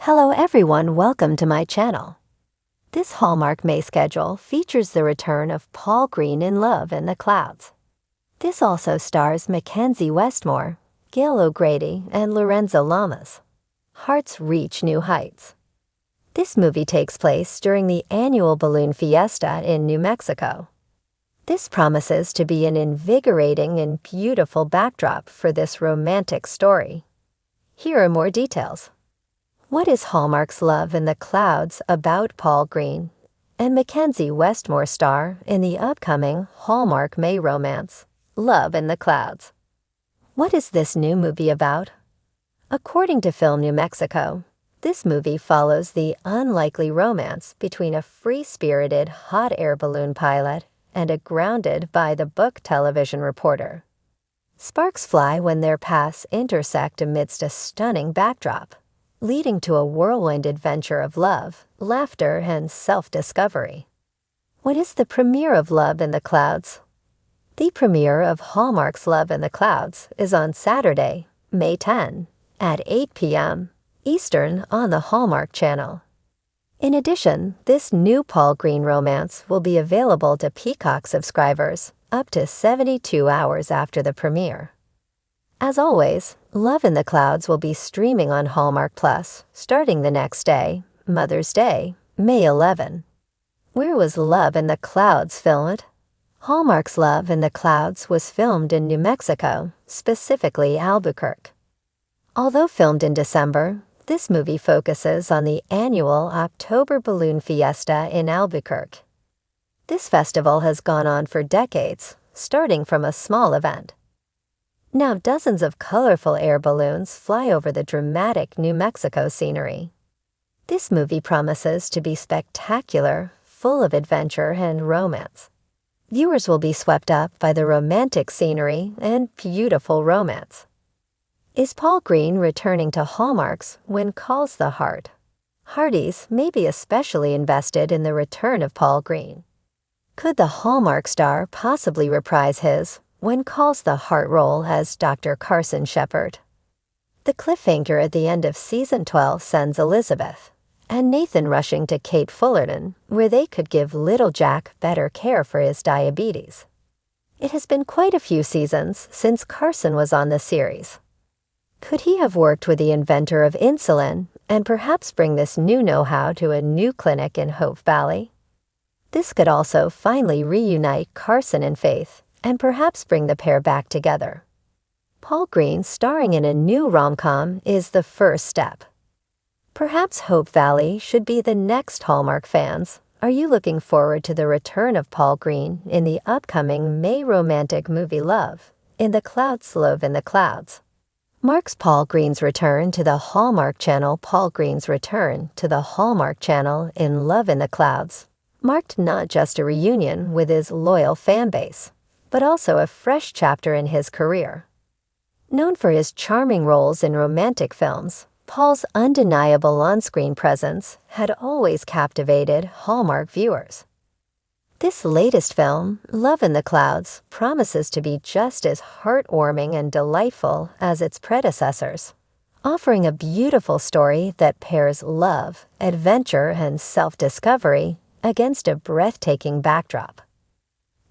Hello everyone, welcome to my channel. This Hallmark May schedule features the return of Paul Greene in Love in the Clouds. This also stars Mackenzie Westmore, Gail O'Grady, and Lorenzo Lamas. Hearts reach new heights. This movie takes place during the annual balloon fiesta in New Mexico. This promises to be an invigorating and beautiful backdrop for this romantic story. Here are more details. What is Hallmark's Love in the Clouds about Paul Greene and Mackenzie Westmore star in the upcoming Hallmark May romance, Love in the Clouds? What is this new movie about? According to Film New Mexico, this movie follows the unlikely romance between a free-spirited hot air balloon pilot and a grounded-by-the-book television reporter. Sparks fly when their paths intersect amidst a stunning backdrop, leading to a whirlwind adventure of love, laughter, and self-discovery. What is the premiere of Love in the Clouds? The premiere of Hallmark's Love in the Clouds is on Saturday, May 10, at 8 p.m. Eastern on the Hallmark Channel. In addition, this new Paul Greene romance will be available to Peacock subscribers up to 72 hours after the premiere. As always, Love in the Clouds will be streaming on Hallmark Plus starting the next day, Mother's Day, May 11. Where was Love in the Clouds filmed? Hallmark's Love in the Clouds was filmed in New Mexico, specifically Albuquerque. Although filmed in December, this movie focuses on the annual October Balloon Fiesta in Albuquerque. This festival has gone on for decades, starting from a small event. Now dozens of colorful air balloons fly over the dramatic New Mexico scenery. This movie promises to be spectacular, full of adventure and romance. Viewers will be swept up by the romantic scenery and beautiful romance. Is Paul Greene returning to Hallmark's When Calls the Heart? Hearties may be especially invested in the return of Paul Greene. Could the Hallmark star possibly reprise his When Calls the Heart role as Dr. Carson Shepard? The cliffhanger at the end of Season 12 sends Elizabeth and Nathan rushing to Cape Fullerton, where they could give little Jack better care for his diabetes. It has been quite a few seasons since Carson was on the series. Could he have worked with the inventor of insulin and perhaps bring this new know-how to a new clinic in Hope Valley? This could also finally reunite Carson and Faith and perhaps bring the pair back together. Paul Greene starring in a new rom-com is the first step. Perhaps Hope Valley should be the next Hallmark fans. Are you looking forward to the return of Paul Greene in the upcoming May romantic movie Love in the Clouds? Love in the Clouds marks Paul Greene's return to the Hallmark Channel. Paul Greene's return to the Hallmark Channel in Love in the Clouds marked not just a reunion with his loyal fan base, but also a fresh chapter in his career. Known for his charming roles in romantic films, Paul's undeniable on-screen presence had always captivated Hallmark viewers. This latest film, Love in the Clouds, promises to be just as heartwarming and delightful as its predecessors, offering a beautiful story that pairs love, adventure, and self-discovery against a breathtaking backdrop.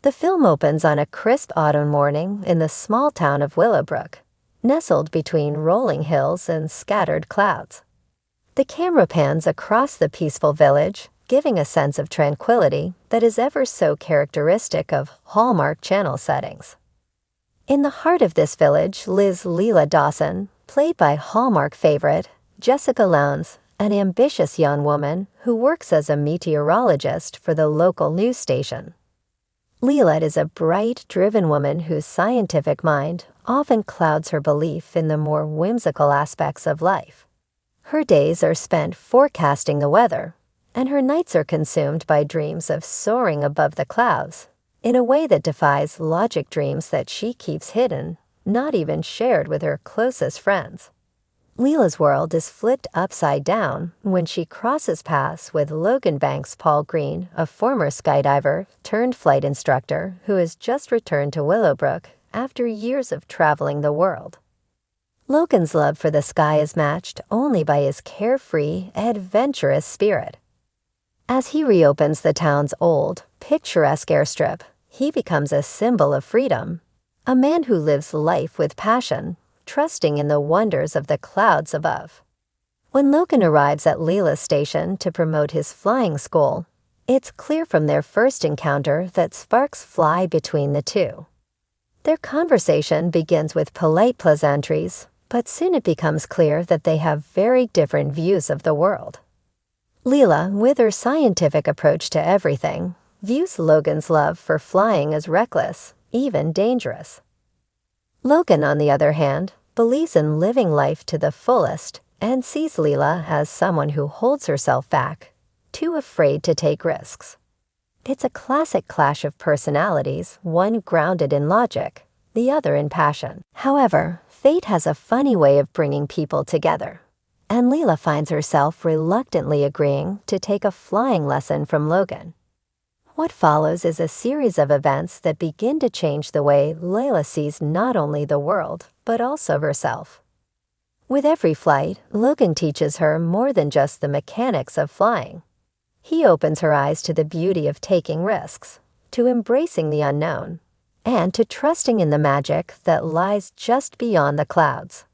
The film opens on a crisp autumn morning in the small town of Willowbrook, nestled between rolling hills and scattered clouds. The camera pans across the peaceful village, giving a sense of tranquility that is ever so characteristic of Hallmark Channel settings. In the heart of this village lives Leela Dawson, played by Hallmark favorite Jessica Lowndes, an ambitious young woman who works as a meteorologist for the local news station. Leela is a bright, driven woman whose scientific mind often clouds her belief in the more whimsical aspects of life. Her days are spent forecasting the weather, and her nights are consumed by dreams of soaring above the clouds in a way that defies logic. Dreams that she keeps hidden, not even shared with her closest friends. Leela's world is flipped upside down when she crosses paths with Logan Banks' Paul Greene, a former skydiver turned flight instructor who has just returned to Willowbrook after years of traveling the world. Logan's love for the sky is matched only by his carefree, adventurous spirit. As he reopens the town's old, picturesque airstrip, he becomes a symbol of freedom, a man who lives life with passion, trusting in the wonders of the clouds above. When Logan arrives at Leela's station to promote his flying school, it's clear from their first encounter that sparks fly between the two. Their conversation begins with polite pleasantries, but soon it becomes clear that they have very different views of the world. Leela, with her scientific approach to everything, views Logan's love for flying as reckless, even dangerous. Logan, on the other hand, believes in living life to the fullest and sees Leela as someone who holds herself back, too afraid to take risks. It's a classic clash of personalities, one grounded in logic, the other in passion. However, fate has a funny way of bringing people together, and Leela finds herself reluctantly agreeing to take a flying lesson from Logan. What follows is a series of events that begin to change the way Leela sees not only the world, but also herself. With every flight, Logan teaches her more than just the mechanics of flying. He opens her eyes to the beauty of taking risks, to embracing the unknown, and to trusting in the magic that lies just beyond the clouds.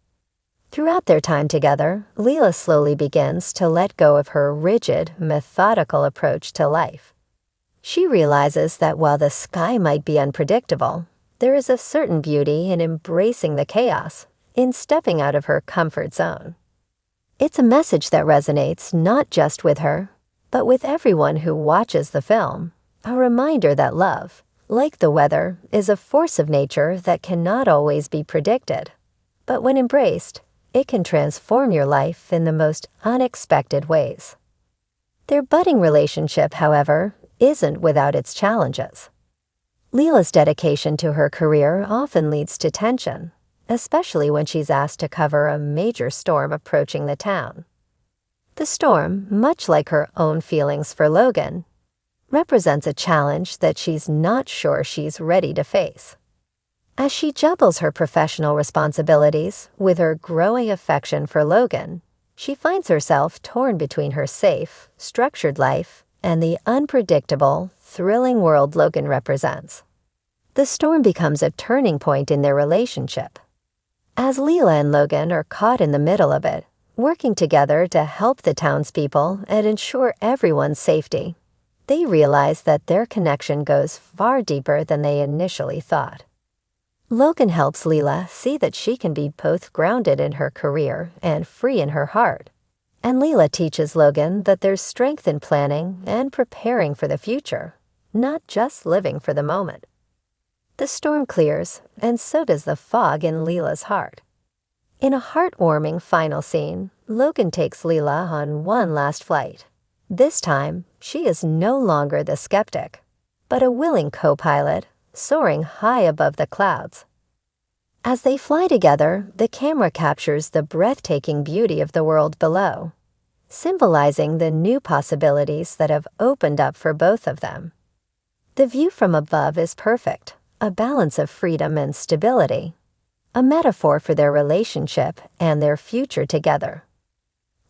Throughout their time together, Leela slowly begins to let go of her rigid, methodical approach to life. She realizes that while the sky might be unpredictable, there is a certain beauty in embracing the chaos, in stepping out of her comfort zone. It's a message that resonates not just with her, but with everyone who watches the film, a reminder that love, like the weather, is a force of nature that cannot always be predicted. But when embraced, it can transform your life in the most unexpected ways. Their budding relationship, however, isn't without its challenges. Leela's dedication to her career often leads to tension, especially when she's asked to cover a major storm approaching the town. The storm, much like her own feelings for Logan, represents a challenge that she's not sure she's ready to face. As she juggles her professional responsibilities with her growing affection for Logan, she finds herself torn between her safe, structured life and the unpredictable, thrilling world Logan represents. The storm becomes a turning point in their relationship. As Leela and Logan are caught in the middle of it, working together to help the townspeople and ensure everyone's safety, they realize that their connection goes far deeper than they initially thought. Logan helps Leela see that she can be both grounded in her career and free in her heart. And Leela teaches Logan that there's strength in planning and preparing for the future, not just living for the moment. The storm clears, and so does the fog in Leela's heart. In a heartwarming final scene, Logan takes Leela on one last flight. This time, she is no longer the skeptic, but a willing co-pilot, soaring high above the clouds. As they fly together, the camera captures the breathtaking beauty of the world below, symbolizing the new possibilities that have opened up for both of them. The view from above is perfect, a balance of freedom and stability, a metaphor for their relationship and their future together.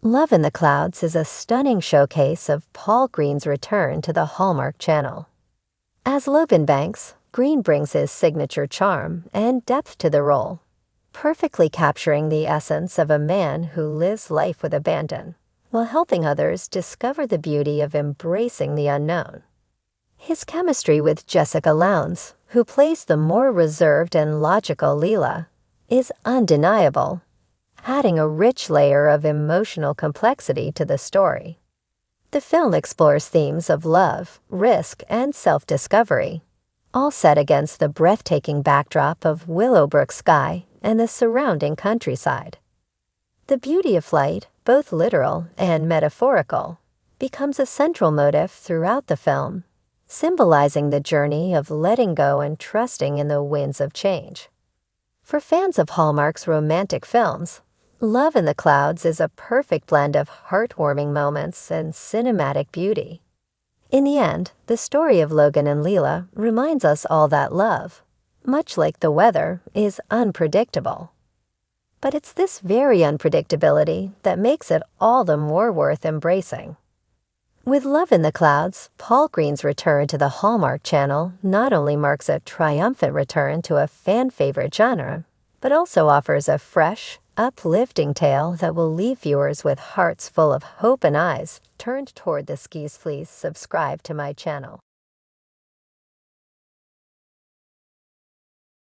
Love in the Clouds is a stunning showcase of Paul Greene's return to the Hallmark Channel. As Logan Banks, Greene brings his signature charm and depth to the role, perfectly capturing the essence of a man who lives life with abandon, while helping others discover the beauty of embracing the unknown. His chemistry with Jessica Lowndes, who plays the more reserved and logical Leela, is undeniable, adding a rich layer of emotional complexity to the story. The film explores themes of love, risk, and self-discovery, all set against the breathtaking backdrop of Willowbrook sky and the surrounding countryside. The beauty of flight, both literal and metaphorical, becomes a central motif throughout the film, symbolizing the journey of letting go and trusting in the winds of change. For fans of Hallmark's romantic films, Love in the Clouds is a perfect blend of heartwarming moments and cinematic beauty. In the end, the story of Logan and Leela reminds us all that love, much like the weather, is unpredictable. But it's this very unpredictability that makes it all the more worth embracing. With Love in the Clouds, Paul Greene's return to the Hallmark Channel not only marks a triumphant return to a fan-favorite genre, but also offers a fresh, uplifting tale that will leave viewers with hearts full of hope and eyes turned toward the skis. Please subscribe to my channel.